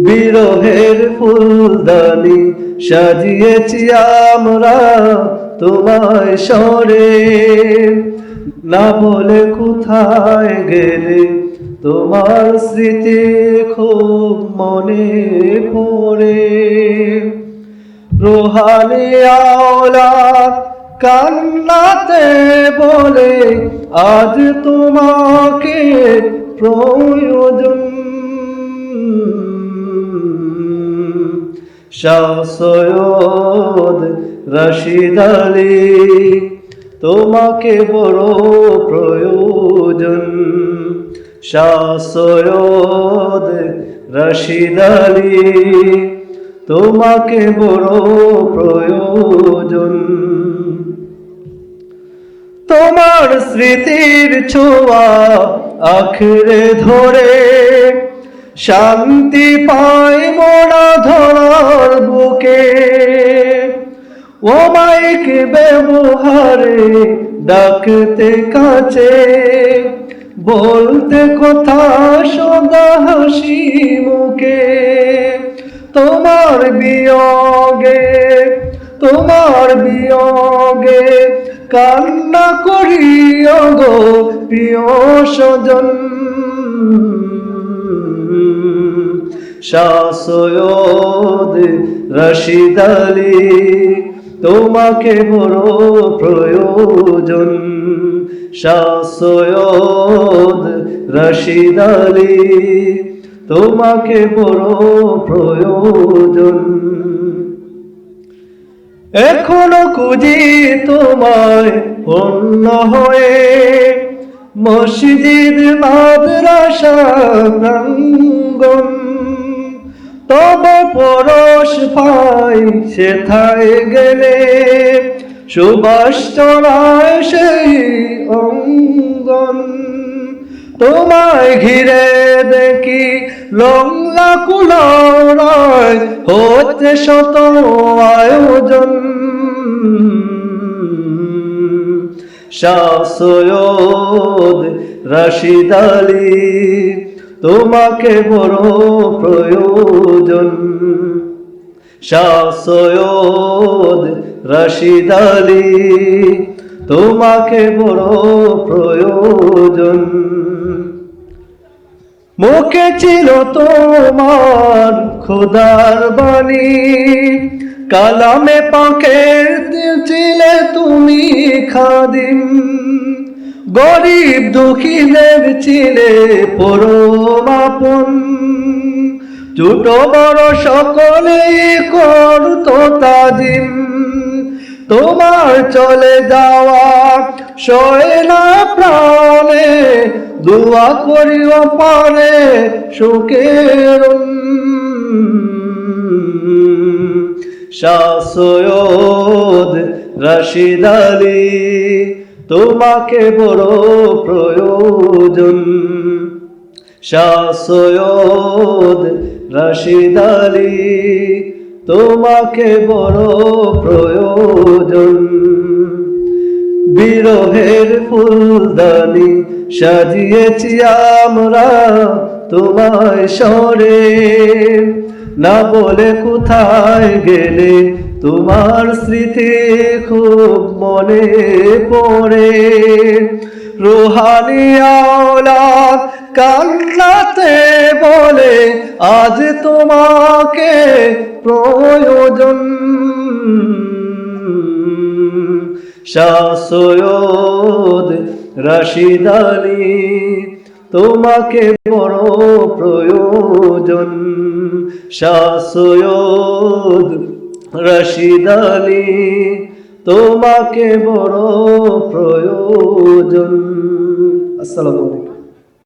বিরহের ফুলদানি সাজিয়েছি আমরা তোমায় স্মরে, না বলে কোথায় গেলে তোমার স্মৃতি খুব মনে পড়ে। রোহানি আওলাদ কান্নাতে বলে আজ তোমাকে প্রয়োজন। শাহ সৈয়দ রশিদ আলী তোমাকে বড় প্রয়োজন। শাহ সৈয়দ রশিদ আলী তোমাকে বড় প্রয়োজন। তোমার স্মৃতির ছোঁয়া আঁকড়ে ধরে শান্তি পাই মোরা ধরার বুকে। ও মাইক ব্যবহারে ডাকতে কাছে, বলতে কথা সদা হাসি মুখে। তোমার বিয়োগে কান্না করি গো প্রিয় স্বজন। শাহ সৈয়দ রশিদ আলী তোমাকে বড় প্রয়োজন। শাহ সৈয়দ রশিদ আলী তোমাকে বড় প্রয়োজন। এখনো খুঁজি তোমায় অন্য হয়ে মসজিদ মাদ্রাসা প্রাঙ্গণ। তব পরশ পাই সেথায় গেলে সুবাস চড়ায় সেই অঙ্গন। তোমায় ঘিরে দেখি লংলা কুলায় হচ্ছে শত আয়োজন। শাহ সৈয়দ রশিদ আলী তোমাকে বড় প্রয়োজন। শাহ সৈয়দ রশিদ আলী তোমাকে বড় প্রয়োজন। মুখে ছিল তোমার খোদার বাণী, কালামে পাকের ছিলে তুমি খাদিম। গরিব দুঃখীদের ছিলে পরম আপন, ছোট বড় সকলেই করতো তাজিম। তোমার চলে যাওয়া সয় না প্রাণে, দোয়া করিও পারে সুখের। শাহ সৈয়দ রশিদ আলী তোমাকে বড় প্রয়োজন। শাহ সৈয়দ রশিদ আলী তোমাকে বড় প্রয়োজন। বিরহের ফুলদানি সাজিয়েছি আমরা তোমায় স্মরে, না বলে কোথায় গেলে তোমার স্মৃতি খুব মনে পড়ে। রুহানি আওলাদ কান্নাতে বলে আজ তোমাকে প্রয়োজন। শাহ সৈয়দ রশিদ আলী তোমাকে বড় প্রয়োজন। শাহ সৈয়দ রশিদ আলী তোমাকে বড় প্রয়োজন। আসসালামু আলাইকুম।